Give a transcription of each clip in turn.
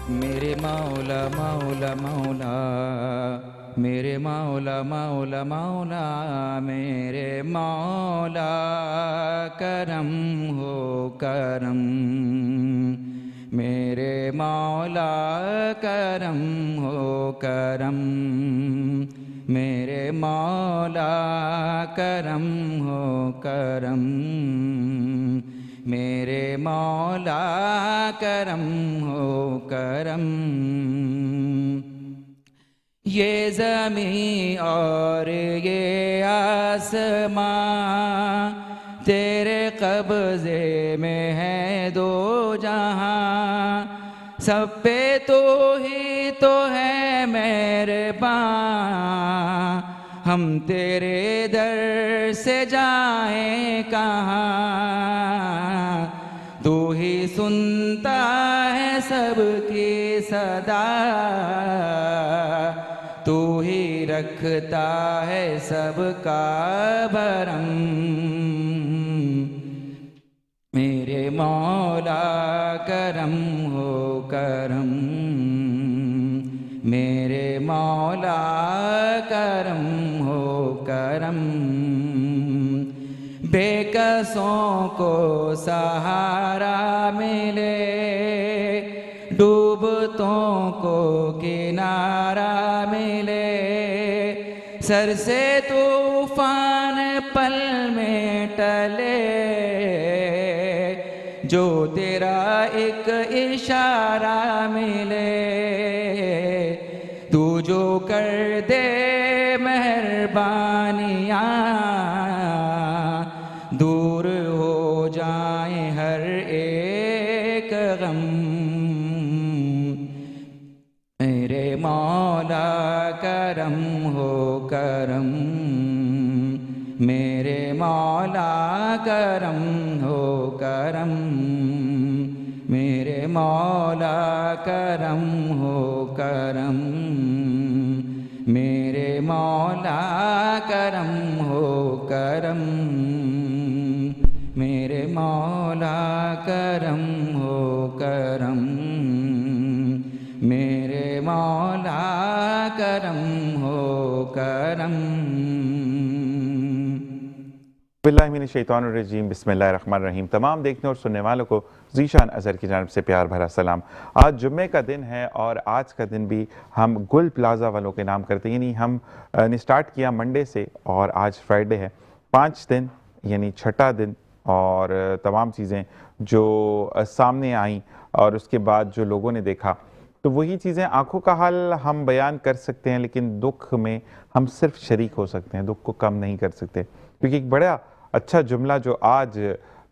मेरे मौला मौला मौला, मेरे मौला मौला मौला, मेरे मौला करम हो करम, मेरे मौला करम हो करम, मेरे मौला करम हो करम, मेरे मौला करम हो करम। ये ज़मीं और ये आसमां तेरे कब्ज़े में है दो जहां, सब पे तो ही तो है मेहरबान, हम तेरे दर से जाएं कहाँ। तू ही सुनता है सबकी सदा, तू ही रखता है सबका भरम, मेरे मौला करम हो करम, मेरे मौला करम हो करम। बेकसों को सहारा मिले, डूबतों को किनारा मिले, सर से तूफान पल में टले, जो तेरा एक इशारा मिले, तू जो कर दे मेहरबानियाँ, दूर हो जाए हर एक गम, मेरे मौला करम हो करम, मेरे मौला करम हो करम, मेरे मौला करम हो करम, मेरे मौला करम हो करम, मेरे मौला करम हो करम, मेरे मौला करम हो करम। बिस्मिल्लाहिर्रहमानिर्रहीम, बिस्मिल्लाहिर्रहमानिर्रहीम। तमाम देखने और सुनने वालों को ज़ीशान अज़हर की जानिब से प्यार भरा सलाम। आज जुम्मे का दिन है और आज का दिन भी हम गुल प्लाज़ा वालों के नाम करते हैं, यानी हम ने स्टार्ट किया मंडे से और आज फ्राइडे है। 5 दिन यानी छठा दिन और तमाम चीज़ें जो सामने आईं और उसके बाद जो लोगों ने देखा, तो वही चीज़ें आंखों का हाल हम बयान कर सकते हैं, लेकिन दुख में हम सिर्फ शरीक हो सकते हैं, दुख को कम नहीं कर सकते। क्योंकि एक बड़ा अच्छा जुमला जो आज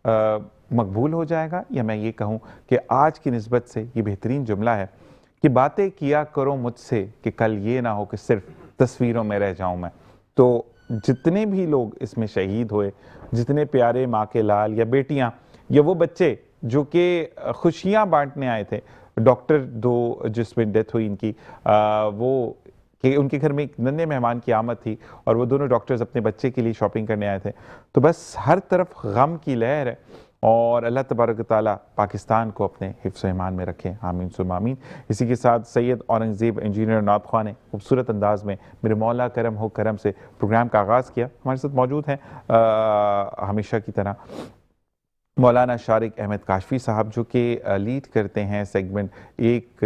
मकबूल हो जाएगा, या मैं ये कहूँ कि आज की निस्बत से ये बेहतरीन जुमला है कि बातें किया करो मुझसे कि कल ये ना हो कि सिर्फ तस्वीरों में रह जाऊँ मैं। तो जितने भी लोग इसमें शहीद हुए, जितने प्यारे माँ के लाल या बेटियाँ या वो बच्चे जो कि खुशियाँ बांटने आए थे, डॉक्टर दो जिसमें डेथ हुई इनकी, वो कि उनके घर में एक नन्हे मेहमान की आमद थी और वो दोनों डॉक्टर्स अपने बच्चे के लिए शॉपिंग करने आए थे। तो बस हर तरफ गम की लहर है और अल्लाह तबारक तआला पाकिस्तान को अपने हिफ्ज़ ईमान में रखे, आमीन सुम्मा आमीन। इसी के साथ सैयद औरंगज़ेब इंजीनियर नात ख़्वान ने खूबसूरत अंदाज में मेरे मौला करम हो करम से प्रोग्राम का आगाज़ किया। हमारे साथ मौजूद हैं हमेशा की तरह मौलाना शारिक अहमद काशफी साहब, जो कि लीड करते हैं सेगमेंट एक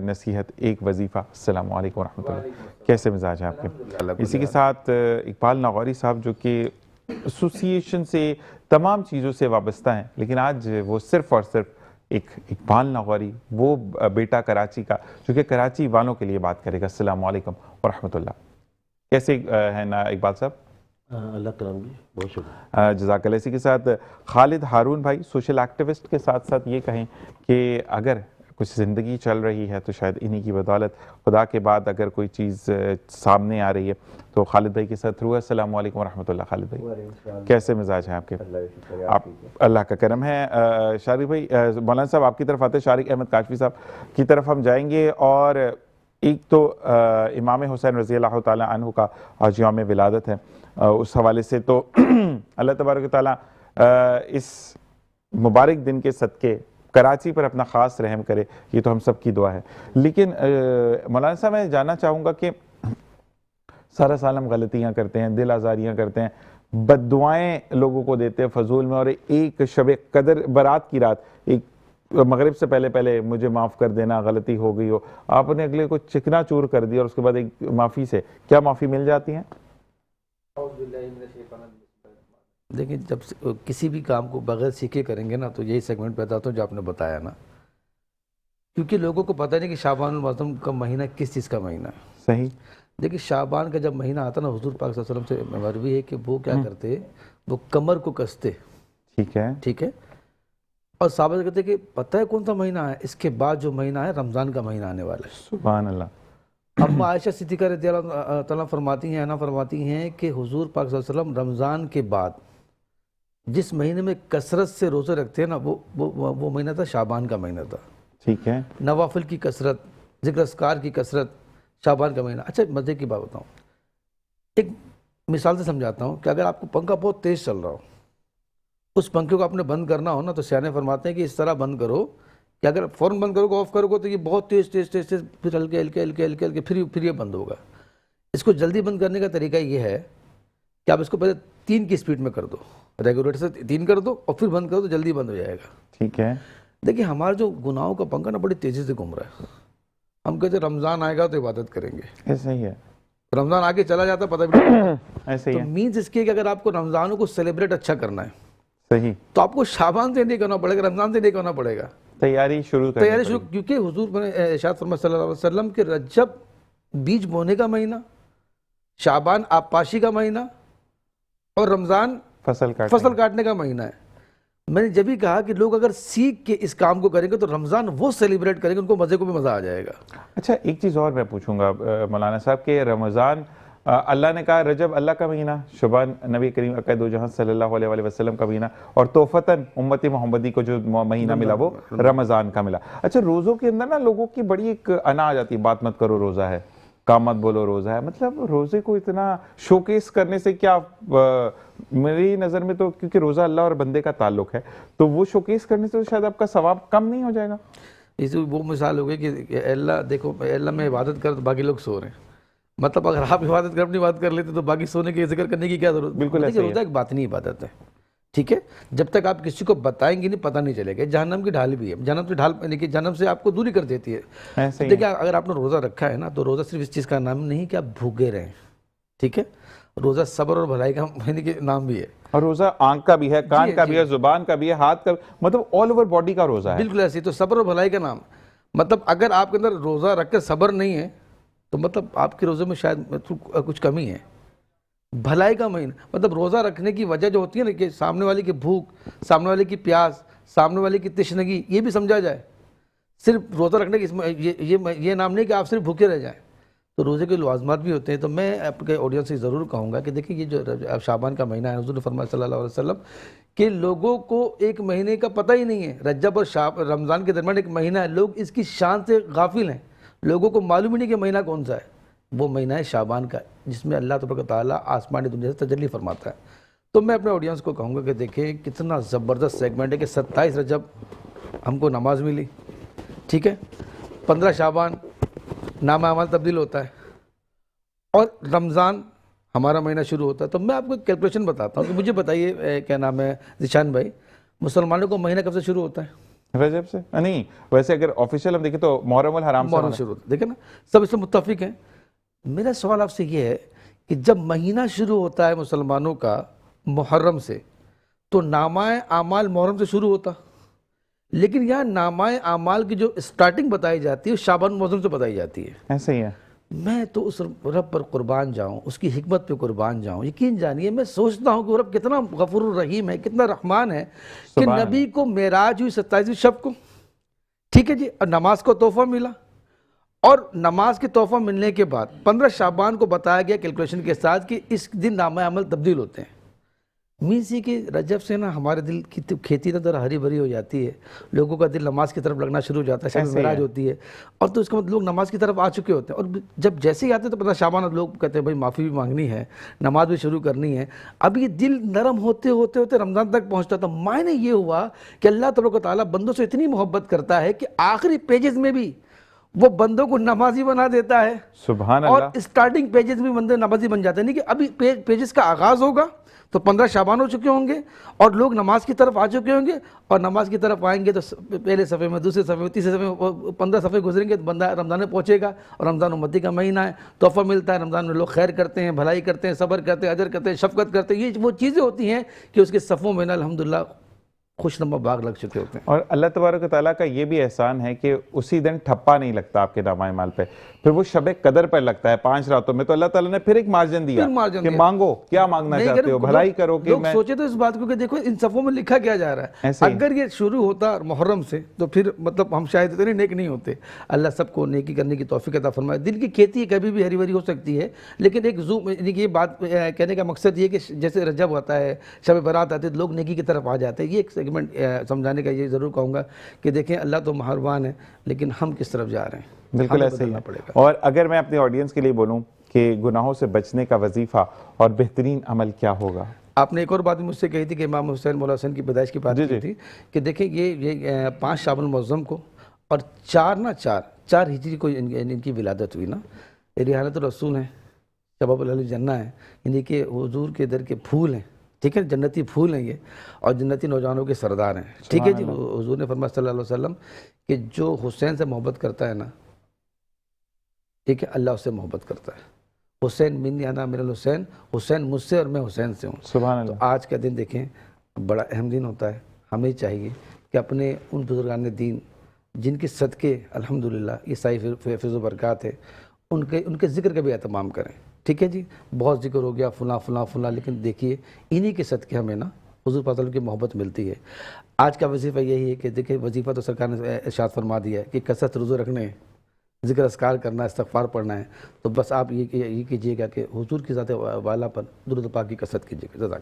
नसीहत एक वजीफ़ा। अस्सलाम वालेकुम रहमतुल्लाह, कैसे मिजाज है आपके? इसी के साथ इकबाल नागौरी साहब, जो कि एसोसिएशन से तमाम चीज़ों से वाबस्ता हैं, लेकिन आज वो सिर्फ़ और सिर्फ एक इकबाल नागौरी, वो बेटा कराची का, जो कि कराची वालों के लिए बात करेगा। अस्सलाम वालेकुम रहमतुल्लाह, कैसे हैं ना इकबाल साहब? अल्लाह करम जी, बहुत शुक्रिया। जज़ाकल्लाह। इसी के साथ खालिद हारून भाई, सोशल एक्टिविस्ट के साथ साथ ये कहें कि अगर कुछ ज़िंदगी चल रही है तो शायद इन्हीं की बदौलत, खुदा के बाद अगर कोई चीज़ सामने आ रही है तो खालिद भाई के साथ थ्रू। अस्सलाम वालेकुम रहमतुल्लाह। खालिद भाई कैसे मिजाज हैं आपके? आप अल्लाह का करम है। शारिक भाई, मौलाना साहब आपकी तरफ आते, शारिक अहमद काशफी साहब की तरफ हम जाएंगे। और एक तो इमाम हुसैन रज़ी अल्लाह ताला अन्हु का आज यौम विलादत है, उस हवाले से तो अल्लाह तबारक तआला इस मुबारक दिन के सदक़े कराची पर अपना ख़ास रहम करे, ये तो हम सब की दुआ है। लेकिन मौलाना साहब, मैं जानना चाहूँगा कि सारा साल हम गलतियाँ करते हैं, दिल आज़ारियाँ करते हैं, बद्दुआएं लोगों को देते हैं फजूल में, और एक शब कदर बारात की रात, एक मगरिब से पहले पहले मुझे माफ़ कर देना, गलती हो गई हो, आपने अगले को चिकना चूर कर दिया और उसके बाद एक माफ़ी से क्या माफ़ी मिल जाती है? देखिए, जब किसी भी काम को बगैर सीखे करेंगे ना, तो यही सेगमेंट पैदा होता है जो आपने बताया ना, क्योंकि लोगों को पता नहीं कि शाबान मौसम का महीना किस चीज़ का महीना है। सही। देखिए, शाबान का जब महीना आता ना, हुजूर पाक सल्लल्लाहु अलैहि वसल्लम से मरवी है कि वो क्या करते, वो कमर को कसते, ठीक है, ठीक है, और साबित कहते कि पता है कौन सा महीना है, इसके बाद जो महीना है रमज़ान का महीना आने वाला है। सुभान अल्लाह। अम्मा आयशा सिद्दीक़ा रज़ियल्लाहु तआला फरमाती हैं कि हुजूर पाक सल्लल्लाहु अलैहि वसल्लम रमज़ान के बाद जिस महीने में कसरत से रोज़े रखते हैं ना, वो महीना था शाबान का महीना था। ठीक है। नवाफिल की कसरत, ज़िक्र अस्कार की कसरत, शाबान का महीना। अच्छा, मज़े की बात बताऊँ, एक मिसाल से समझाता हूँ कि अगर आपको पंखा बहुत तेज़ चल रहा हो, उस पंखे को आपने बंद करना हो ना, तो सियाने फरमाते हैं कि इस तरह बंद करो कि अगर फ़ौरन बंद करोगे, ऑफ करोगे तो ये बहुत तेज़ तेज़ तेज़ तेज़, फिर हल्के हल्के हल्के हल्के हल्के, फिर ये बंद होगा। इसको जल्दी बंद करने का तरीका ये है कि आप इसको पहले 3 की स्पीड में कर दो, रेगुलेटर से 3 कर दो और फिर बंद करो तो जल्दी बंद हो जाएगा। ठीक है। देखिए, हमारा जो गुनाहों का पंखा ना बड़ी तेज़ी से घूम रहा है। हम कहते रमज़ान आएगा तो इबादत करेंगे, ऐसा ही है, रमज़ान आगे चला जाता पता भी नहीं। ऐसे ही तो है। मीन्स इसके कि अगर आपको रमज़ानों को सेलिब्रेट अच्छा करना है, सही, तो आपको शाबान से नहीं करना पड़ेगा, रमज़ान से नहीं करना पड़ेगा, तैयारी शुरू करनी तैयारी शुरू। पड़ेगी। क्योंकि हुजूर ने इरशाद फरमाया सल्लल्लाहु अलैहि वसल्लम कि रजब बीज बोने का महीना, शाबान आबपाशी का महीना, और रमज़ान फसल काटने का महीना है। मैंने जब भी कहा कि लोग अगर सीख के इस काम को करेंगे तो रमज़ान वो सेलिब्रेट करेंगे, उनको मज़े को भी मज़ा आ जाएगा। अच्छा, एक चीज़ और मैं पूछूंगा मौलाना साहब के, रमज़ान अल्लाह ने कहा रजब अल्लाह का महीना, शुबान नबी करीम अक़द दो जहां सल्लल्लाहु अलैहि वसल्लम का महीना, और तोहफ़तन उम्मती मोहम्मदी को जो महीना मिला वो रमज़ान का मिला। अच्छा, रोज़ों के अंदर ना लोगों की बड़ी एक अना आ जाती है, बात मत करो रोज़ा है, काम मत बोलो रोज़ा है। मतलब रोज़े को इतना शोकेस करने से क्या, मेरी नज़र में तो क्योंकि रोज़ा अल्लाह और बंदे का ताल्लुक है, तो वो शोकेस करने से तो शायद आपका सवाब कम नहीं हो जाएगा। इस वो मिसाल हो गई कि अल्लाह देखो, अल्लाह में इबादत कर तो बाकी लोग सो रहे हैं। मतलब अगर आप इबादत कर अपनी बात कर लेते तो बाकी सोने की जिक्र करने की क्या जरूरत। बिल्कुल ऐसा ही है। रोज़ा एक बात नहीं, इबादत है, ठीक है। जब तक आप किसी को बताएंगे नहीं, पता नहीं चलेगा। जहन्नम की ढाल भी है, जहन्नम की ढाल यानी कि जहन्नम से आपको दूरी कर देती है। ऐसे ही देखिए, अगर आपने रोज़ा रखा है ना, तो रोज़ा सिर्फ इस चीज़ का नाम नहीं कि आप भूखे रहें, ठीक है। रोज़ा सब्र और भलाई का यानी कि नाम भी है, और रोज़ा आंख का भी है, कान का भी है, जुबान का भी है, हाथ का, मतलब ऑल ओवर बॉडी का रोज़ा है। बिल्कुल ऐसे ही। तो सब्र और भलाई का नाम, मतलब अगर आपके अंदर रोज़ा रख के सब्र नहीं है तो मतलब आपके रोज़े में शायद कुछ कमी है। भलाई का महीना मतलब रोज़ा रखने की वजह जो होती है ना, कि सामने वाले की भूख, सामने वाले की प्यास, सामने वाले की तशनगी, ये भी समझा जाए। सिर्फ रोज़ा रखने की ये नाम नहीं कि आप सिर्फ भूखे रह जाएं। तो रोज़े के लवाज़मात भी होते हैं। तो मैं आपके ऑडियंस से ज़रूर कहूँगा कि देखिए, ये जो शाबान का महीना है, हुज़ूर ने फरमाया सल्लल्लाहु अलैहि वसल्लम कि लोगों को एक महीने का पता ही नहीं है। रजब और रमज़ान के दरमियान एक महीना है, लोग इसकी शान से गाफिल हैं, लोगों को मालूम ही नहीं कि महीना कौन सा है। वो महीना है शाबान का, जिसमें अल्लाह तबारक तआला आसमानी दुनिया से तजल्ली फरमाता है। तो मैं अपने ऑडियंस को कहूँगा कि देखें कितना ज़बरदस्त सेगमेंट है कि 27 रजब हमको नमाज मिली, ठीक है, 15 शाबान नाम अमल तब्दील होता है, और रमज़ान हमारा महीना शुरू होता है। तो मैं आपको कैलकुलेशन बताता हूँ कि मुझे बताइए, क्या नाम है ज़ीशान भाई, मुसलमानों को महीना कब से शुरू होता है? रजब से नहीं, वैसे अगर ऑफिशियल हम देखें तो मुहर्रम अल हराम से शुरू होता है। देखें ना, सब इसमें मुत्तफिक हैं। मेरा सवाल आपसे ये है कि जब महीना शुरू होता है मुसलमानों का मुहर्रम से, तो नामाए आमाल मुहर्रम से शुरू होता, लेकिन यहाँ नामाए आमाल की जो स्टार्टिंग बताई जाती है शाबान मुहर्रम से बताई जाती है। ऐसे ही है। मैं तो उस रब पर कुर्बान जाऊँ, उसकी हिकमत पे कुर्बान जाऊँ। यकीन जानिए, मैं सोचता हूँ कि रब कितना गफूर रहीम है, कितना रहमान है कि नबी को मेराज हुई 27वीं शब को, ठीक है जी, और नमाज को तोहफा मिला, और नमाज के तोहफा मिलने के बाद 15 शाबान को बताया गया कैलकुलेशन के साथ कि इस दिन नामा अमल तब्दील होते हैं। मीन्स ये कि रजब से ना हमारे दिल की तो खेती ना ज़रा हरी भरी हो जाती है, लोगों का दिल नमाज की तरफ लगना शुरू हो जाता है, शब मेराज होती है, और तो इसका मतलब लोग नमाज की तरफ आ चुके होते हैं। और जब जैसे ही आते हैं तो पता शाबान लोग कहते हैं भाई माफ़ी भी मांगनी है, नमाज भी शुरू करनी है। अब ये दिल नरम होते होते होते रमज़ान तक पहुँचता, तो मायने ये हुआ कि अल्लाह तबारक व तआला बंदों से इतनी मोहब्बत करता है कि आखिरी पेजेस में भी वो बंदों को नमाजी बना देता है। सुभान और अल्लाह। स्टार्टिंग पेजेस में बंदे नमाजी बन जाते हैं। नहीं कि अभी पेजेस का आगाज़ होगा तो 15 शाबान हो चुके होंगे और लोग नमाज की तरफ आ चुके होंगे, और नमाज की तरफ आएंगे तो पहले सफ़े में, दूसरे सफ़े में, तीसरे सफ़े में 15 सफ़े गुजरेंगे तो बंदा रमज़ान में पहुँचेगा। और रमज़ान उम्मती का महीना है, तोहफ़ा मिलता है, रमज़ान में लोग खैर करते हैं, भलाई करते हैं, सब्र करते हैं, अजर करते हैं, शफ़क़त करते हैं। ये वो चीज़ें होती हैं कि उसके सफ़ों में ना अल्हम्दुलिल्लाह खुशनुमा बाग लग चुके होते हैं। और अल्लाह तबारक व तआला का ये भी एहसान है कि उसी दिन ठप्पा नहीं लगता आपके नामाए माल पे, फिर वो शब कदर पर लगता है 5 रातों में, तो अल्लाह ताला ने फिर एक मार्जिन दिया कि मांगो, क्या मांगना चाहते हो, भलाई करो। कि लोग सोचे तो इस बात को कि देखो इन सफ़ों में लिखा क्या जा रहा है। अगर ये शुरू होता मुहर्रम से तो फिर मतलब हम शायद इतने नेक नहीं होते। अल्लाह सबको नेकी करने की तौफीक अता फरमाए। दिल की खेती कभी भी हरी भरी हो सकती है, लेकिन एक जूम ये बात कहने का मकसद ये कि जैसे रजब होता है, शब बारात आती है, लोग नेकी की तरफ आ जाते हैं। ये एक सेगमेंट समझाने का ये ज़रूर कहूँगा कि देखें अल्लाह तो मेहरबान है, लेकिन हम किस तरफ जा रहे हैं, बिल्कुल ऐसे ही पड़ेगा। और अगर मैं अपने ऑडियंस के लिए बोलूं कि गुनाहों से बचने का वजीफा और बेहतरीन अमल क्या होगा। आपने एक और बात मुझसे कही थी कि इमाम हुसैन मौला हुसैन की पैदाइश की बात की थी कि देखिए ये 5 शाबान मुअज़्ज़म को और 4 हिजरी को इनकी विलादत हुई ना। ये रिहानतुर रसूल हैं, शबाबुल अहल जन्नह है, यानी कि हुजूर के दर के फूल हैं, ठीक है, जन्नती फूल हैं ये, और जन्नती नौजवानों के सरदार हैं, ठीक है जी। हुजूर ने फरमाया सल्लल्लाहु अलैहि वसल्लम कि जो हुसैन से मोहब्बत करता है ना, ठीक है, अल्लाह उससे मोहब्बत करता है। हुसैन मिन्नी अना मिनल हुसैन, हुसैन मुझसे और मैं हुसैन से हूँ। सुभान अल्लाह। तो आज का दिन देखें बड़ा अहम दिन होता है। हमें चाहिए कि अपने उन बुजुर्गान दीन जिनके सदक़े अल्हम्दुलिल्लाह ये सारी फैज़ व बरक़ात है, उनके ज़िक्र का भी एहतमाम करें, ठीक है जी। बहुत जिक्र हो गया फलां फलां फलां, लेकिन देखिए इन्हीं के सदक़े हमें ना हुज़ूर पाक की मोहब्बत मिलती है। आज का वजीफ़ा यही है कि देखिए वजीफ़ा तो सरकार ने इरशाद फरमा दिया है कि कसरत रोज़े रखने, ज़िक्र अस्कार करना है, इस्तग़फ़ार पढ़ना है, तो बस आप ये कीजिएगा कि हुज़ूर की ज़ात वाला पर दुरूद पाक की कसरत कीजिएगा।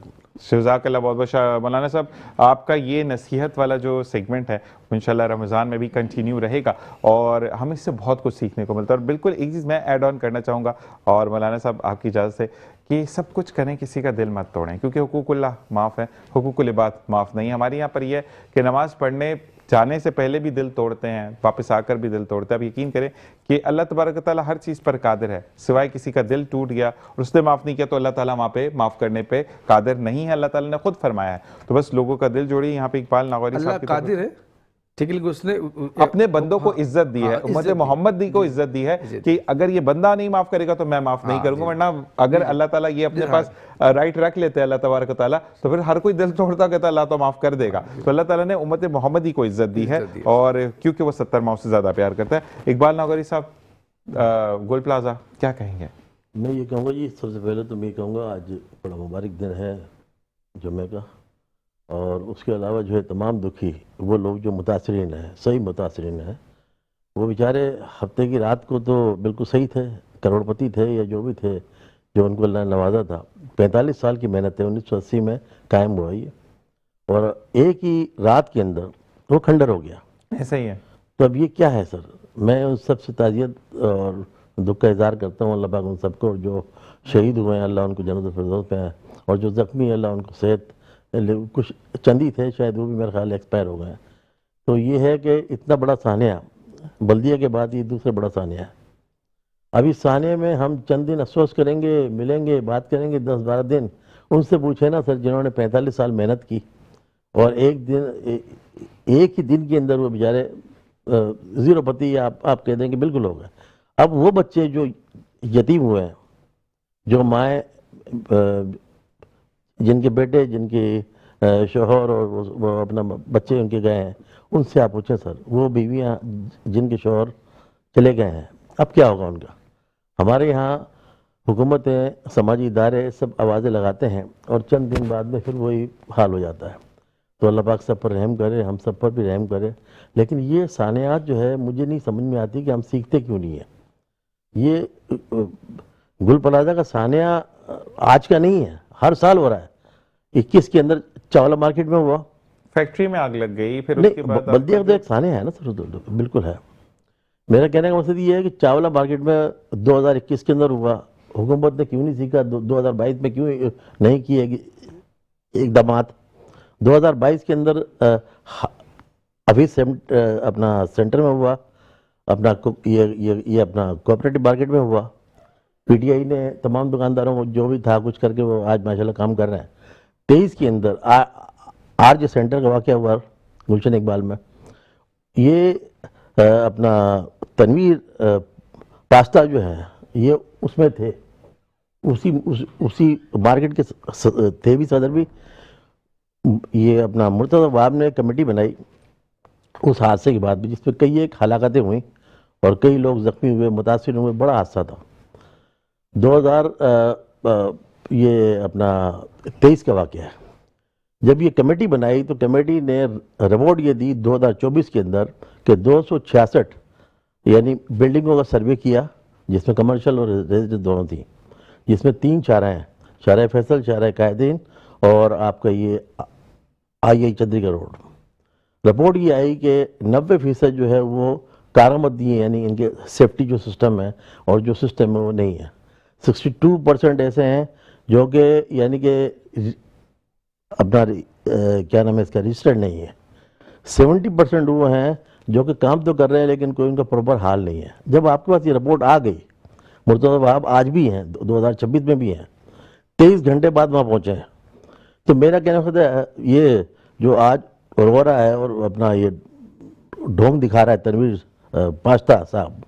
जज़ाकल्लाह बहुत बहुत। मौलाना साहब आपका ये नसीहत वाला जो सेगमेंट है इंशाल्लाह रमज़ान में भी कंटिन्यू रहेगा और हमें इससे बहुत कुछ सीखने को मिलता है। और बिल्कुल एक चीज़ मैं ऐड ऑन करना चाहूँगा, और मौलाना साहब आपकी इजाज़त से, कि सब कुछ करें किसी का दिल मत तोड़ें, क्योंकि हुकूकुल्लाह माफ़ है, हुकूकुल इबाद माफ़ नहीं। हमारे यहाँ पर यह है कि नमाज़ पढ़ने जाने से पहले भी दिल तोड़ते हैं, वापस आकर भी दिल तोड़ते हैं। अब यकीन करें कि अल्लाह तबारक ताला हर चीज़ पर कादिर है, सिवाय किसी का दिल टूट गया और उसने माफ़ नहीं किया तो अल्लाह ताला वहाँ पे माफ़ करने पे कादिर नहीं है, अल्लाह ताला ने खुद फरमाया है। तो बस लोगों का दिल जोड़िए। यहाँ पे इकबाल नागौरी साहब कादिर है, ठीक है, उसने अपने बंदों को इज्जत दी है, उम्मत मोहम्मदी को इज्जत दी है कि अगर ये बंदा नहीं माफ करेगा तो मैं माफ नहीं करूंगा। वरना अगर अल्लाह ताला ये अपने पास राइट रख लेते हैं अल्लाह तबारक ताला, तो फिर हर कोई दिल तोड़ता कहता अल्लाह तो माफ कर देगा। तो अल्लाह ताला ने उम्मत मोहम्मदी को इज्जत दी है, और क्योंकि वो 70 माओ से ज्यादा प्यार करता है। इकबाल नागौरी साहब, गोल प्लाजा क्या कहेंगे? मैं ये कहूँगा जी, सबसे पहले तो मैं कहूँगा आज बड़ा मुबारक दिन है जुम्मे का, और उसके अलावा जो है तमाम दुखी वो लोग जो मुतासरीन हैं, सही मुतासरीन हैं, वो बेचारे हफ्ते की रात को तो बिल्कुल सही थे, करोड़पति थे या जो भी थे, जो उनको अल्लाह ने नवाजा था। 45 साल की मेहनत है, 1980 में कायम हुआ ये, और एक ही रात के अंदर वो खंडर हो गया। ऐसा ही है। तो अब ये क्या है सर? मैं उन सबसे ताज़ियत और दुख का इज़हार करता हूँ। अल्लाह पाक उन सबको जो शहीद हुए हैं अल्लाह उनको जन्नत फिरदौस पे है, और जो ज़ख्मी है अल्लाह उनको सेहत, कुछ चंदी थे शायद वो भी मेरे ख्याल एक्सपायर हो गए। तो ये है कि इतना बड़ा सानिया, बल्दिया के बाद ये दूसरा बड़ा सानिया है। अब इस सानिया में हम चंद दिन अफसोस करेंगे, मिलेंगे, बात करेंगे 10-12 दिन। उनसे पूछे ना सर, जिन्होंने 45 साल मेहनत की और एक ही दिन के अंदर वो बेचारे ज़ीरो पति आप कह देंगे बिल्कुल हो गए। अब वो बच्चे जो यतीम हुए हैं, जो माएँ जिनके बेटे, जिनके शोहर और वो अपना बच्चे उनके गए हैं, उनसे आप पूछें सर, वो बीवियाँ जिनके शोहर चले गए हैं, अब क्या होगा उनका? हमारे यहाँ हुकूमतें, समाजी इदारे सब आवाज़ें लगाते हैं और चंद दिन बाद में फिर वही हाल हो जाता है। तो अल्लाह पाक सब पर रहम करे, हम सब पर भी रहम करे। लेकिन ये सानियात जो है मुझे नहीं समझ में आती कि हम सीखते क्यों नहीं है। ये गुल प्लाजा का सानिया आज का नहीं है, हर साल हो रहा है। 21 के अंदर चावला मार्केट में हुआ। फैक्ट्री में आग लग गई, फिर नहीं, उसके बाद बल्दिया तो एक थाने है ना सर, बिल्कुल है। मेरा कहने का मकसद ये है कि चावला मार्केट में 2021 के अंदर हुआ, हुकूमत ने क्यों नहीं सीखा? 2022 में क्यों नहीं किए इकदामात? 2022 के अंदर अभी अपना सेंटर में हुआ, अपना ये अपना कोऑपरेटिव मार्केट में हुआ। पीटीआई ने तमाम दुकानदारों को जो भी था कुछ करके वो आज माशाल्लाह काम कर रहे हैं। 23 के अंदर आरजे सेंटर का वाक़या हुआ गुलशन इकबाल में। ये अपना तनवीर पास्ता जो है ये उसमें थे, उसी मार्केट के थे भी सदर भी। ये अपना मुर्तज़ा वहाब ने कमेटी बनाई उस हादसे के बाद भी, जिसमें कई एक हलाकतें हुई और कई लोग जख्मी हुए, मुतासिर हुए। बड़ा हादसा था। ये अपना 23 का वाक़या है। जब ये कमेटी बनाई तो कमेटी ने रिपोर्ट ये दी 2024 के अंदर कि 266 यानी बिल्डिंगों का सर्वे किया, जिसमें कमर्शियल और रेजिडेंस दोनों थी, जिसमें 3 शाराएँ, शारा फैसल, शारा कायदीन और आपका ये आई चंद्रिका रोड। रिपोर्ट ये आई कि 90% जो है वो कारआमद है, यानी इनके सेफ्टी जो सिस्टम है और जो सिस्टम है वो नहीं है। 62% ऐसे हैं जो कि यानी कि अपना क्या नाम है इसका, रजिस्टर्ड नहीं है। 70% वो हैं जो कि काम तो कर रहे हैं लेकिन कोई उनका प्रॉपर हाल नहीं है। जब आपके पास ये रिपोर्ट आ गई, मुर्तज़ा वहाब आज भी हैं, 2026 में भी हैं, 23 घंटे बाद वहाँ पहुँचे हैं। तो मेरा कहना है ये जो आज हो रहा है और अपना ये ढोंग दिखा रहा है तनवीर पास्ता साहब,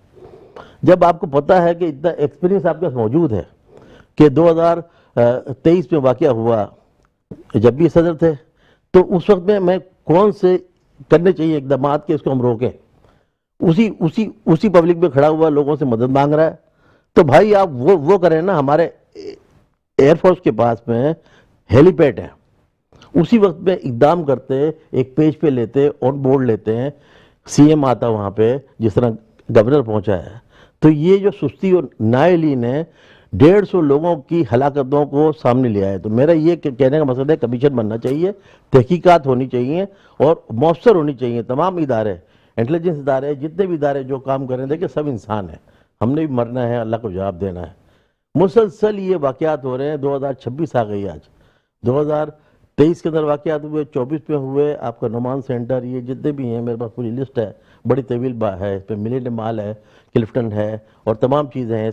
जब आपको पता है कि इतना एक्सपीरियंस आपके पास मौजूद है कि 2023 में वाक़या हुआ, जब भी सदर थे, तो उस वक्त में मैं कौन से करने चाहिए इकदाम के इसको हम रोकें? उसी पब्लिक में खड़ा हुआ लोगों से मदद मांग रहा है। तो भाई आप वो करें ना। हमारे एयरफोर्स के पास में हेलीपैड है, उसी वक्त में इकदाम करते, एक पेज पे लेते, ऑन बोर्ड लेते हैं, सीएम आता वहाँ पे, जिस तरह गवर्नर पहुँचा है। तो ये जो सुस्ती और नाअहली ने 150 लोगों की हलाकतों को सामने लिया है। तो मेरा ये कहने का मकसद है कमीशन बनना चाहिए, तहकीकात होनी चाहिए और मौसर होनी चाहिए। तमाम इदारे, इंटेलिजेंस इदारे, जितने भी इदारे जो काम कर रहे हैं, देखिए सब इंसान है, हमने भी मरना है, अल्लाह को जवाब देना है। मुसलसल ये वाक़यात हो रहे हैं। 2026 आ गई आज, 2023 के अंदर वाक़यात हुए, 24 में हुए, आपका नुमान सेंटर, ये जितने भी हैं मेरे पास पूरी लिस्ट है, बड़ी तवील है, इस पर मिलेनियम मॉल है, क्लिफ्टन है और तमाम चीज़ें हैं,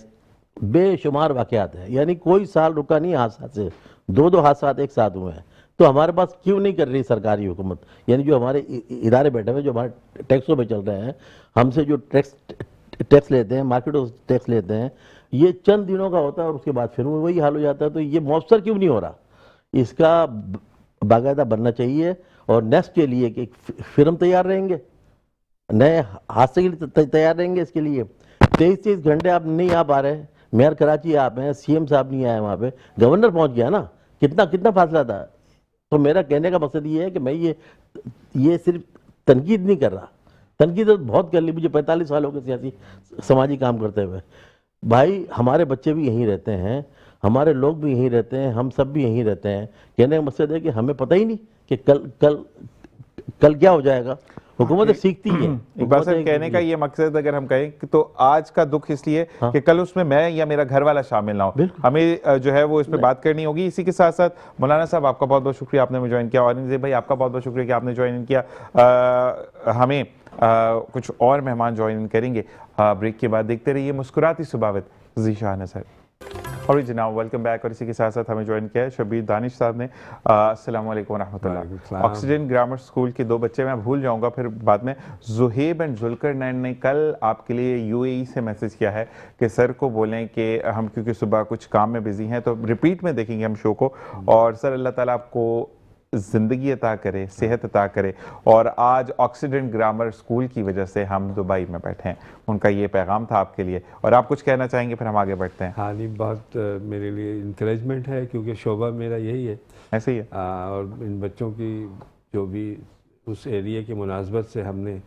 बेशुमार वाक़यात हैं। यानी कोई साल रुका नहीं हादसा से, 2 हादसा एक साथ हुए हैं। तो हमारे पास क्यों नहीं कर रही सरकारी हुकूमत? यानी जो हमारे इदारे बैठे हुए, जो हमारे टैक्सों पे चल रहे हैं, हमसे जो टैक्स लेते हैं, मार्केटों से टैक्स लेते हैं, ये चंद दिनों का होता है और उसके बाद फिर वही हाल हो जाता है। तो ये मौसर क्यों नहीं हो रहा? इसका बाकायदा बनना चाहिए। और नेक्स्ट के लिए कि फिल्म तैयार रहेंगे, नए हादसे के लिए तैयार रहेंगे। इसके लिए 23 घंटे आप नहीं आ पा रहे। मेयर कराची आप हैं, सीएम साहब नहीं आए वहाँ पे, गवर्नर पहुँच गया ना, कितना फासला था। तो मेरा कहने का मकसद ये है कि मैं ये सिर्फ तनकीद नहीं कर रहा, तनकीद तो बहुत कर ली, मुझे 45 साल हो गए सियासी समाजी काम करते हुए। भाई हमारे बच्चे भी यहीं रहते हैं, हमारे लोग भी यहीं रहते हैं, हम सब भी यहीं रहते हैं। कहने का मकसद है कि हमें पता ही नहीं कि कल क्या हो जाएगा। हुकूमत सीखती है। इकबाल साहब, कहने का ये मकसद अगर हम कहें कि तो आज का दुख इसलिए कि कल उसमें मैं या मेरा घर वाला शामिल ना हो, हमें जो है वो इस पे बात करनी होगी। इसी के साथ साथ मौलाना साहब, आपका बहुत बहुत शुक्रिया, आपने मुझे ज्वाइन किया। और भाई, आपका बहुत बहुत शुक्रिया कि आपने ज्वाइन किया। हमें कुछ और मेहमान ज्वाइन करेंगे ब्रेक के बाद। देखते रहिए मुस्कुराती सुबावत ज़ीशान सर। और जनाब वेलकम बैक। और इसी के साथ साथ हमें ज्वाइन किया है शबीर दानिश साहब ने। अस्सलाम वालेकुम रहमतुल्लाह। ऑक्सीजन ग्रामर स्कूल के 2 बच्चे, मैं भूल जाऊंगा फिर बाद में। ज़ुहैब एंड जुल्करनैन ने कल आपके लिए यूएई से मैसेज किया है कि सर को बोलें कि हम क्योंकि सुबह कुछ काम में बिजी हैं, तो रिपीट में देखेंगे हम शो को। और सर, अल्लाह ताला आपको ज़िंदगी अता करे, सेहत अता करे। और आज ऑक्सीडेंट ग्रामर स्कूल की वजह से हम दुबई में बैठे हैं, उनका ये पैगाम था आपके लिए। और आप कुछ कहना चाहेंगे, फिर हम आगे बढ़ते हैं। हाँ नहीं, बहुत मेरे लिए इंकरेजमेंट है, क्योंकि शोबा मेरा यही है। ऐसे ही है। और इन बच्चों की जो भी उस एरिया की मुनासबत से हमने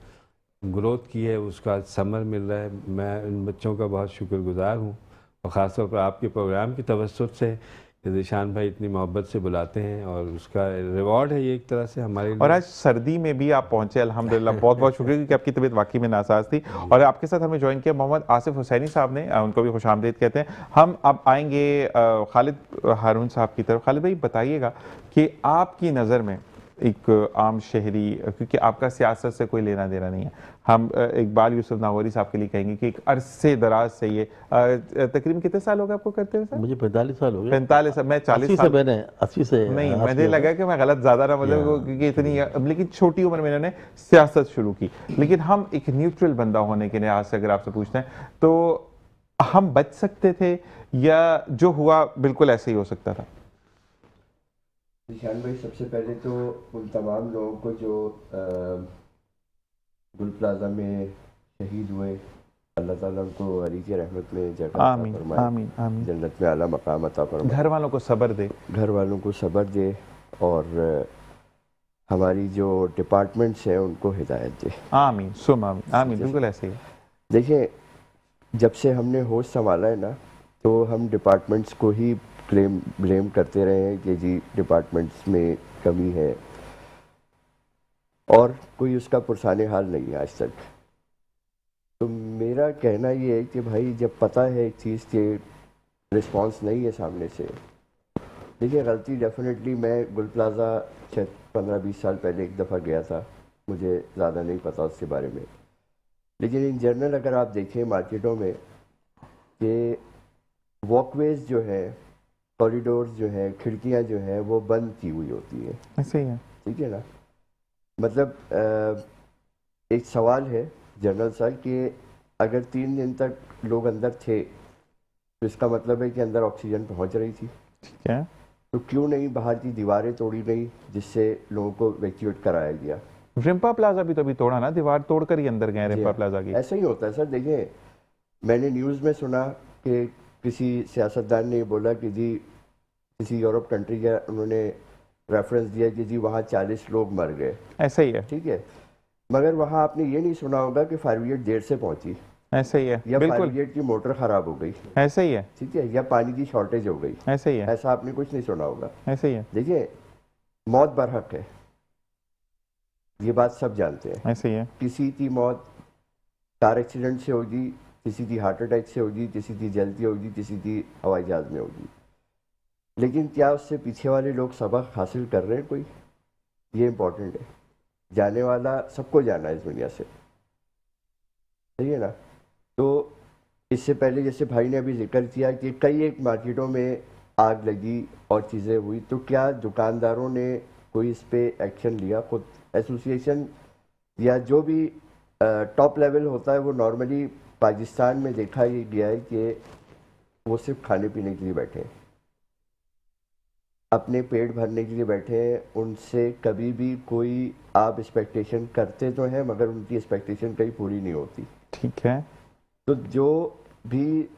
ग्रोथ की है, उसका समर मिल रहा है। मैं इन बच्चों का बहुत शुक्रगुज़ार हूँ, और ख़ासतौर पर आपके प्रोग्राम की तवज्जुह से ज़ीशान भाई इतनी मोहब्बत से बुलाते हैं और उसका रिवॉर्ड है ये एक तरह से हमारे और लिए। आज सर्दी में भी आप पहुंचे, अल्हम्दुलिल्लाह। बहुत बहुत शुक्रिया क्योंकि आपकी तबीयत वाकई में नासाज थी। और आपके साथ हमें ज्वाइन किया मोहम्मद आसिफ हुसैनी साहब ने, उनको भी खुशामदीद कहते हैं। हम अब आएंगे खालिद हारून साहब की तरफ। खालिद भाई बताइएगा कि आपकी नज़र में एक आम शहरी, क्योंकि आपका सियासत से कोई लेना देना नहीं है, हम इकबाल यूसुफ नागौरी साहब के लिए कहेंगे कि एक अरसे दराज से ये तकरीबन कितने साल हो गए आपको करते हुए सर? मुझे 45 साल हो गए। 45 साल, मैं 40 80 से साल मैंने 80 से नहीं, 80 मुझे हो लगा गए। कि मैं गलत ज़्यादा ना मतलब, क्योंकि इतनी लेकिन छोटी उम्र में इन्होंने सियासत शुरू की। लेकिन हम एक न्यूट्रल बंदा होने के लिहाज से अगर आपसे पूछते हैं तो हम बच सकते थे या जो हुआ बिल्कुल ऐसे ही हो सकता था? ज़ीशान भाई, सबसे पहले तो उन तमाम लोगों को जो गुल प्लाजा में शहीद हुए, अल्लाह ताला उनको अली की रहमत में जगह अता आमीन फरमाए, आमीन आमीन। जन्नत में आला मकाम अता फरमाए, घर वालों को सब्र दे। घर वालों को सब्र दे और हमारी जो डिपार्टमेंट्स हैं उनको हिदायत दे। आमीन सुम आमीन आमीन, बिल्कुल ऐसे ही। देखिए, जब से हमने होश संभाला है ना, तो हम डिपार्टमेंट्स को ही ब्लेम करते रहे हैं कि जी डिपार्टमेंट्स में कमी है, और कोई उसका पुरसाने हाल नहीं है आज तक। तो मेरा कहना ये है कि भाई, जब पता है एक चीज़ के रिस्पांस नहीं है सामने से, देखिए गलती डेफिनेटली, मैं गुल प्लाजा 15-20 साल पहले एक दफ़ा गया था, मुझे ज़्यादा नहीं पता उसके बारे में। लेकिन इन जनरल अगर आप देखें मार्केटों में कि वॉकवेज जो है, कॉरिडोर्स जो हैं, खिड़कियां जो हैं, वो बंद की हुई होती हैं। ऐसे ही है। ठीक है ना? मतलब एक सवाल है जनरल सर कि अगर 3 दिन तक लोग अंदर थे तो इसका मतलब है कि अंदर ऑक्सीजन पहुंच रही थी। ठीक है। तो क्यों नहीं बाहर की दीवारें तोड़ी गई जिससे लोगों को वैक्यूएट कराया गया? रिम्पा प्लाजा भी तो अभी तोड़ा ना, दीवार तोड़कर ही अंदर गए रिम्पा प्लाजा की। ऐसा ही होता है सर। देखिए, मैंने न्यूज़ में सुना कि किसी सियासतदान ने बोला कि जी किसी यूरोप कंट्री का उन्होंने रेफरेंस दिया कि जी वहाँ 40 लोग मर गए। ऐसा ही है। ठीक है, मगर वहाँ आपने ये नहीं सुना होगा कि फायर ब्रिगेड देर से पहुंची, ऐसे ही है, या फायर बिल्कुल ब्रिगेड की मोटर खराब हो गई, ऐसे ही है, ठीक है, या पानी की शॉर्टेज हो गई। ऐसे ही है, ऐसा आपने कुछ नहीं सुना होगा। ऐसे ही है, देखिए, मौत बरहक है, ये बात सब जानते हैं। ऐसे ही है। किसी की मौत कार एक्सीडेंट से होगी, किसी की हार्ट अटैक से होगी, किसी की जलती होगी, किसी की हवाई जहाज में होगी। लेकिन क्या उससे पीछे वाले लोग सबक हासिल कर रहे हैं कोई? ये इम्पोर्टेंट है। जाने वाला सबको जाना है इस दुनिया से, सही है ना? तो इससे पहले जैसे भाई ने अभी जिक्र किया कि कई एक मार्केटों में आग लगी और चीज़ें हुई, तो क्या दुकानदारों ने कोई इस पे एक्शन लिया? खुद एसोसिएशन या जो भी टॉप लेवल होता है, वो नॉर्मली पाकिस्तान में देखा ये गया है कि वो सिर्फ खाने पीने के लिए बैठे हैं, अपने पेट भरने के लिए बैठे हैं। उनसे कभी भी कोई आप एक्सपेक्टेशन करते तो हैं, मगर उनकी एक्सपेक्टेशन कहीं पूरी नहीं होती। ठीक है। तो जो भी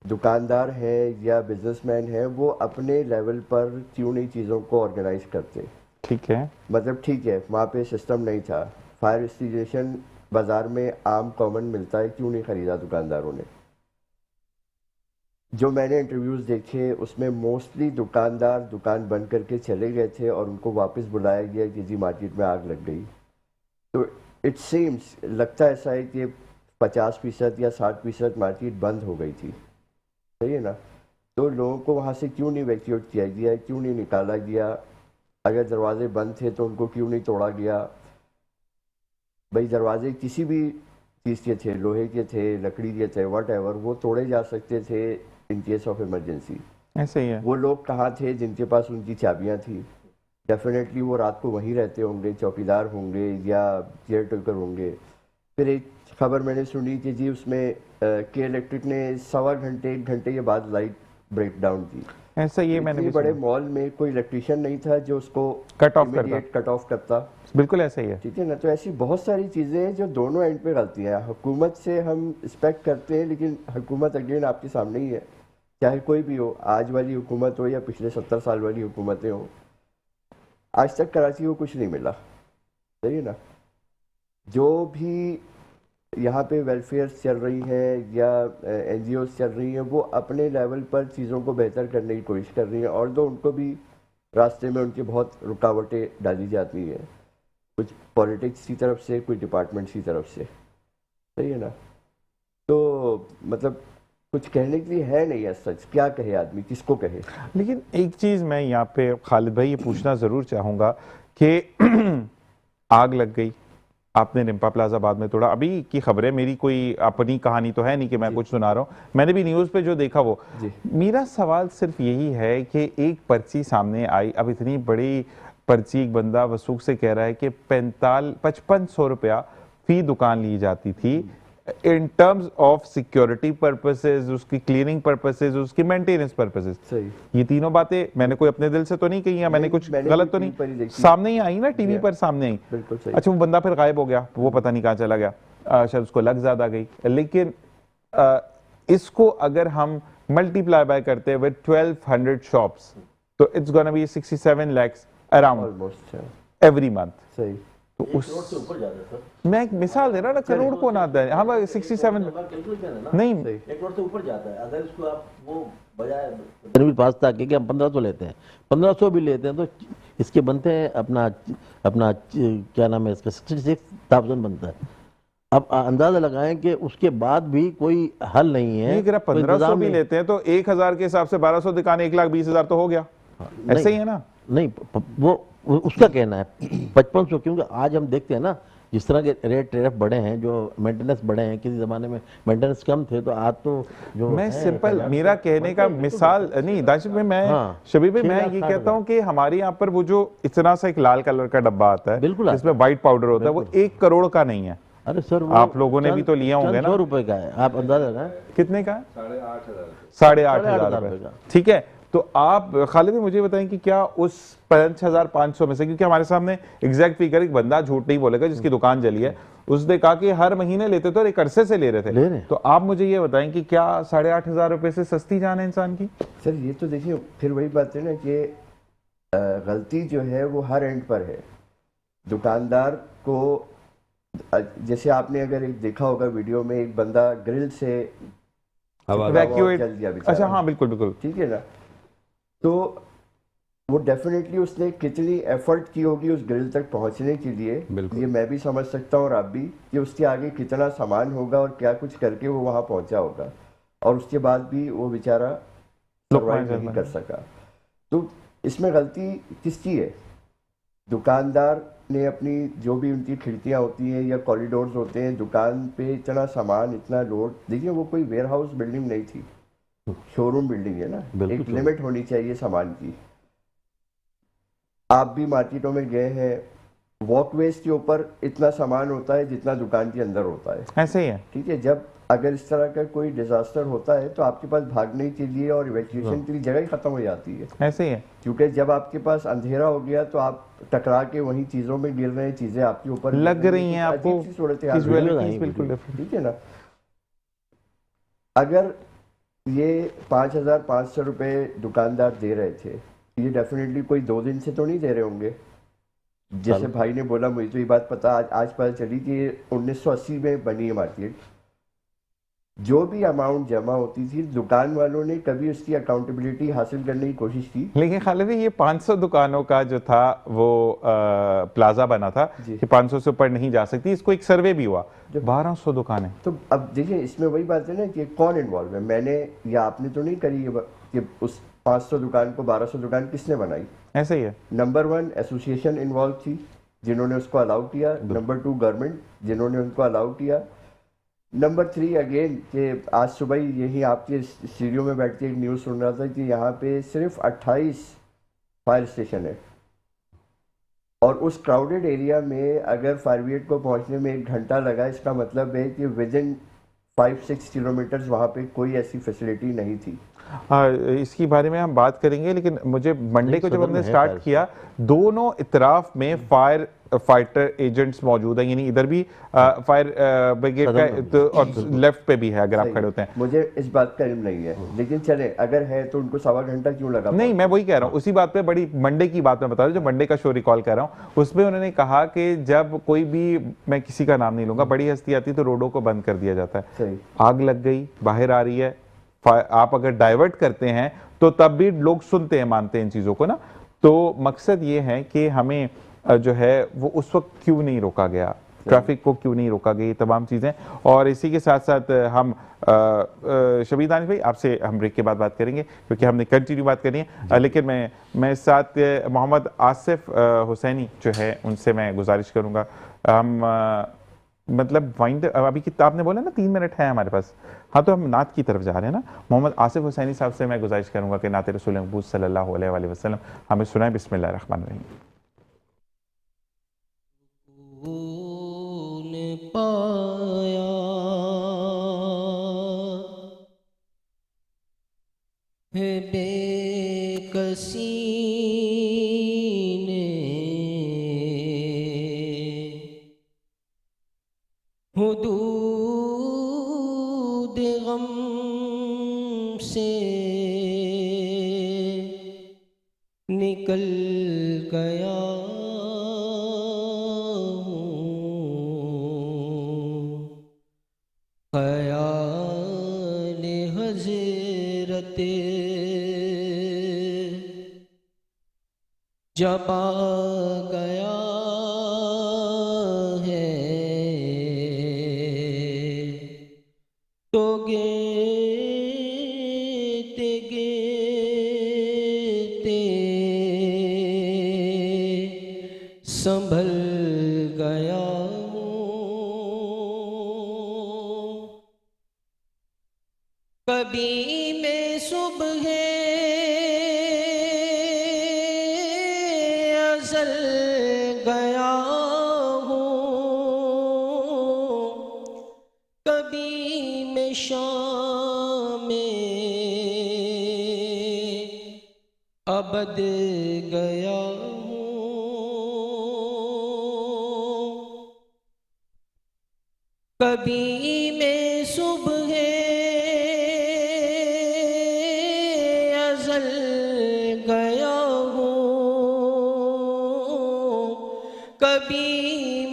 दुकानदार हैं या बिजनेसमैन हैं, वो अपने लेवल पर क्यों नहीं चीज़ों को ऑर्गेनाइज करते? ठीक है। मतलब ठीक है, वहाँ पे सिस्टम नहीं था, फायर एक्सटिंग्विशन बाज़ार में आम कॉमन मिलता है, क्यों नहीं ख़रीदा दुकानदारों ने? जो मैंने इंटरव्यूज़ देखे उसमें मोस्टली दुकानदार दुकान बंद करके चले गए थे और उनको वापस बुलाया गया कि जी मार्केट में आग लग गई। तो इट सीम्स, लगता ऐसा है कि 50% या 60% मार्केट बंद हो गई थी, सही है ना? तो लोगों को वहाँ से क्यों नहीं वैक्यूएट किया गया, क्यों नहीं निकाला गया? अगर दरवाजे बंद थे तो उनको क्यों नहीं तोड़ा गया? भाई, दरवाजे किसी भी चीज़ के थे, लोहे के थे, लकड़ी के थे, वट एवर, वो तोड़े जा सकते थे इन केस ऑफ इमरजेंसी। ऐसे ही है। वो लोग कहाँ थे जिनके पास उनकी चाबियाँ थी? डेफिनेटली वो रात को वहीं रहते होंगे, चौकीदार होंगे या केयर टेकर होंगे। फिर एक खबर मैंने सुनी कि जी उसमें के इलेक्ट्रिक ने 1.25 घंटे 1 घंटे के बाद लाइट ब्रेक डाउन की। ऐसा ये मैंने भी बड़े सुना। मॉल में कोई इलेक्ट्रिशियन नहीं था जो उसको कट ऑफ करता। कट ऑफ करता। बिल्कुल ऐसा ही है। ठीक है ना? तो ऐसी बहुत सारी चीज़ें हैं जो दोनों एंड पे गलतियाँ हैं। हुकूमत से हम एक्सपेक्ट करते हैं, लेकिन हुकूमत अगेन आपके सामने ही है, चाहे कोई भी हो, आज वाली हुकूमत हो या पिछले 70 साल वाली हुकूमतें हो। आज तक कराची को कुछ नहीं मिला, सही है ना? जो भी यहाँ पे वेलफेयर चल रही हैं या NGOs चल रही हैं, वो अपने लेवल पर चीज़ों को बेहतर करने की कोशिश कर रही हैं, और तो उनको भी रास्ते में उनकी बहुत रुकावटें डाली जाती हैं, कुछ पॉलिटिक्स की तरफ से, कुछ डिपार्टमेंट्स की तरफ से, सही है ना। तो मतलब कुछ कहने के लिए है नहीं है सच, क्या कहे आदमी, किसको कहे। लेकिन एक चीज़ मैं यहाँ पे खालिद भाई ये पूछना ज़रूर चाहूँगा कि आग लग गई, आपने रिम्पा प्लाजा बाद में तोड़ा, अभी की खबर है, मेरी कोई अपनी कहानी तो है नहीं कि मैं कुछ सुना रहा हूँ, मैंने भी न्यूज़ पे जो देखा वो। मेरा सवाल सिर्फ यही है कि एक पर्ची सामने आई, अब इतनी बड़ी पर्ची एक बंदा वसूख से कह रहा है कि 5500 रुपया फी दुकान ली जाती थी in terms of security purposes, उसकी क्लीनिंग पर्पसेस, उसकी मेंटेनेंस पर्पसेस। सही। ये तीनों बातें मैंने कोई अपने दिल से तो नहीं कही या मैंने कुछ गलत तो नहीं, सामने ही आई ना, टीवी पर सामने आई। बिल्कुल सही। अच्छा, वो बंदा फिर गायब हो गया, वो पता नहीं कहाँ चला गया, शायद उसको लग ज्यादा गई। लेकिन इसको अगर हम मल्टीप्लाई बाय करते हैं विद 1200 शॉप्स, तो it's gonna be 67 lakhs around almost every month. सही। तो उस से ऊपर जाता है सर, मैं एक मिसाल दे रहा ना, करोड़ कौन आता है, हाँ भाई 67 नहीं, 1 करोड़ से ऊपर जाता है। अगर इसको आप वो बजाय पास था कि हम 1500 लेते हैं, 1500 भी लेते हैं तो इसके बनते हैं अपना अपना क्या नाम है इसका 66,000 बनता है। अब अंदाजा लगाएं कि उसके बाद भी कोई हल नहीं है। अगर आप 1500 भी लेते हैं तो 1000 के हिसाब से 1200 दुकान 1,20,000 तो हो गया, ऐसे ही है ना। नहीं, वो उसका कहना है 5500, क्योंकि आज हम देखते हैं ना जिस तरह के रेट टेरिफ बढ़े हैं, जो मेंटेनेंस बढ़े हैं, किसी ज़माने में मेंटेनेंस कम थे, तो आज तो जो मैं सिंपल मेरा कहने का मिसाल नहीं दाशिफ में, मैं शबीर भाई मैं ये कहता हूँ कि हमारे यहाँ पर वो जो इतना सा एक लाल कलर का डब्बा आता है जिसमें व्हाइट पाउडर होता है, वो 1 करोड़ का नहीं है। अरे सर, आप लोगों ने भी तो लिया होंगे ना। 100 रुपए का है, आप अंदाजा लगाएं। कितने का है? 8,500 रुपए। ठीक है, तो आप खालिद मुझे बताएं कि क्या उस 5,500 में से, क्योंकि हमारे सामने एग्जैक्ट फिगर एक बंदा झूठ नहीं बोलेगा जिसकी दुकान जली है, उसने कहा कि हर महीने लेते थे और एक अरसे से ले रहे थे, तो आप मुझे ये बताएं कि क्या 8,500 रुपए से सस्ती जान है इंसान की? सर ये तो देखिए फिर वही बात है ना कि गलती जो है वो हर एंड पर है। दुकानदार को, जैसे आपने अगर एक देखा होगा वीडियो में, एक बंदा ग्रिल से इवैक्यूएट, जल दिया बेचारा। अच्छा हाँ बिल्कुल बिल्कुल, ठीक है ना। तो वो डेफिनेटली उसने कितनी एफर्ट की होगी उस ग्रिल तक पहुंचने के लिए, ये मैं भी समझ सकता हूँ और आप भी, कि उसके आगे कितना सामान होगा और क्या कुछ करके वो वहां पहुंचा होगा, और उसके बाद भी वो बेचारा सर्वाइव नहीं कर सका। तो इसमें गलती किसकी है? दुकानदार ने अपनी, जो भी उनकी खिड़कियां होती हैं या कॉरिडोर्स होते हैं, दुकान पे इतना सामान, इतना लोड, देखिए वो कोई वेयर हाउस बिल्डिंग नहीं थी, शोरूम बिल्डिंग है ना, एक लिमिट होनी चाहिए सामान की। आप भी मार्केटों में गए हैं, वॉकवेज के ऊपर इतना सामान होता है जितना दुकान के अंदर होता है, ऐसे ही है। ठीक है, जब अगर इस तरह का कोई डिजास्टर होता है तो आपके पास भागने के लिए और इवैक्यूएशन के लिए जगह ही खत्म हो जाती है, ऐसे ही है। क्योंकि जब आपके पास अंधेरा हो गया तो आप टकरा के वहीं चीजों में गिर रहे हैं, चीजें आपके ऊपर लग रही हैं, आपको सूरत हाल बिल्कुल, ठीक है ना। अगर ये 5,500 रुपए दुकानदार दे रहे थे, ये डेफिनेटली कोई 2 दिन से तो नहीं दे रहे होंगे। जैसे भाई ने बोला, मुझे तो ये बात पता आज पता चली कि 1980 में बनी है मार्केट। जो भी अमाउंट जमा होती थी, दुकान वालों ने कभी उसकी अकाउंटेबिलिटी हासिल करने की कोशिश की। लेकिन खालिद ये 500 दुकानों का जो था वो प्लाजा बना था कि 500 से ऊपर नहीं जा सकती, इसको एक सर्वे भी हुआ, 1200 दुकानें। तो अब देखिए इसमें वही बात है ना कि कौन इन्वॉल्व है, मैंने या आपने तो नहीं करी कि उस 500 दुकान को 1200 दुकान किसने बनाई? ऐसे ही है। नंबर 1 एसोसिएशन इन्वॉल्व थी जिन्होंने उसको अलाउ किया, नंबर 2 गवर्नमेंट जिन्होंने उनको अलाउ किया, नंबर 3 अगेन कि आज सुबह ही यही आपके स्टूडियो में बैठ के एक न्यूज़ सुन रहा था कि यहाँ पे सिर्फ 28 फायर स्टेशन है, और उस क्राउडेड एरिया में अगर फायर ब्रिगेड को पहुँचने में 1 घंटा लगा, इसका मतलब है कि विद इन 5-6 किलोमीटर्स वहाँ पे कोई ऐसी फैसिलिटी नहीं थी। इसकी बारे में हम बात करेंगे, लेकिन मुझे मंडे को जब सदन हमने में है स्टार्ट फायर किया, दोनों इतराफ में फायर फाइटर एजेंट्स मौजूद हैं, यानी इधर भी फायर ब्रिगेड सदन का में भी। तो, और लेफ्ट पे भी है अगर आप सही खड़े है। होते हैं। मुझे इस बात का इल्म नहीं है, लेकिन चले अगर है तो उनको 1.25 घंटा क्यों लगा? नहीं, मैं वही कह रहा हूँ, उसी बात पे बड़ी मंडे की बात मैं बता रहा हूँ, जो मंडे का शो रिकॉल कर रहा हूँ, उसमें उन्होंने कहा कि जब कोई भी, मैं किसी का नाम नहीं लूंगा, बड़ी हस्ती आती है तो रोडों को बंद कर दिया जाता है। सही। आग लग गई, बाहर आ रही है, आप अगर डाइवर्ट करते हैं तो तब भी लोग सुनते हैं, मानते हैं इन चीज़ों को ना। तो मकसद ये है कि हमें जो है वो उस वक्त क्यों नहीं रोका गया, ट्रैफिक को क्यों नहीं रोका गया, ये तमाम चीज़ें। और इसी के साथ साथ हम शबीर दानिश भाई, आपसे हम ब्रेक के बाद बात करेंगे क्योंकि हमने कंटिन्यू बात करनी है, लेकिन मैं इस साथ मोहम्मद आसिफ हुसैनी जो है उनसे मैं गुजारिश करूँगा, हम मतलब वाइंड, अभी कितना आपने बोला ना 3 मिनट है हमारे पास, हाँ तो हम नात की तरफ जा रहे हैं ना। मोहम्मद आसिफ हुसैनी साहब से मैं गुजारिश करूँगा कि नात रसूल महबूब सल्लल्लाहु अलैहि वसल्लम हमें सुनाए। बिस्मिल्लाह रहमान रहीम। पाया है बेकसी ने, हुदूद गम से निकल गया ख़याल हज़रत जब आ गया है तो गिरते गिरते संभल गया कभी मैं सुबह अज़ल गया हूँ, कभी मैं शाम अबद गया हूँ, कभी मैं सुबह अज़ल गया हूँ, कभी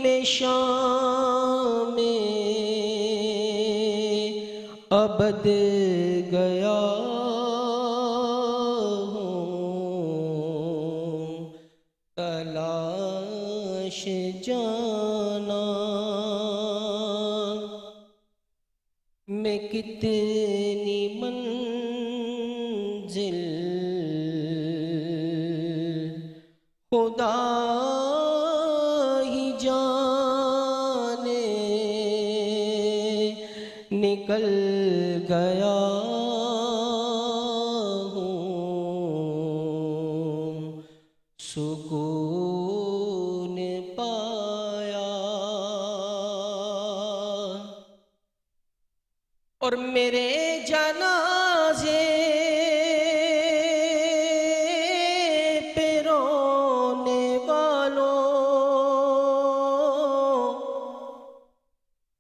मैं शाम अबद गया हूँ, तलाश जाना मैं कितनी मंजिल खुदा ही जाने, निकल गया हूँ, सुकून पाया और मेरे जनाजे पे रोने वालों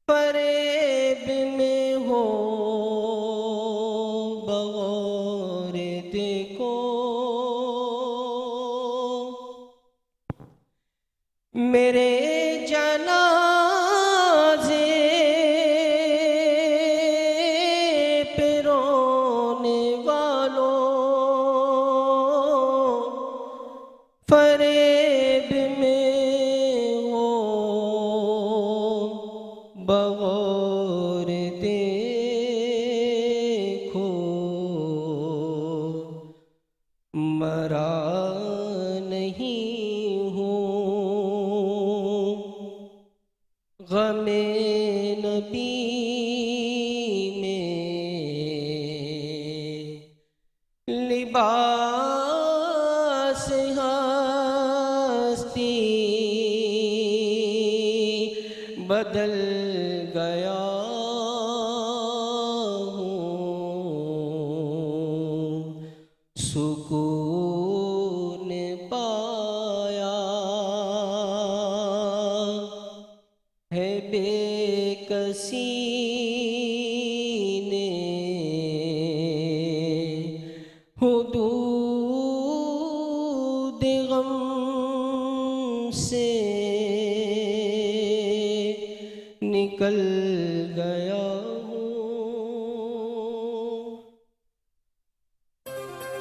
फरेब में हो बगौर देखो, मेरे जनाजे पे रोने वालों फरेब में हो बगौर देखो, मरा नहीं हूँ गमे नबी में, लिबास हस्ती बदल गया हूँ, सुकून पाया है बेकसी ने हुदूद गम से निकल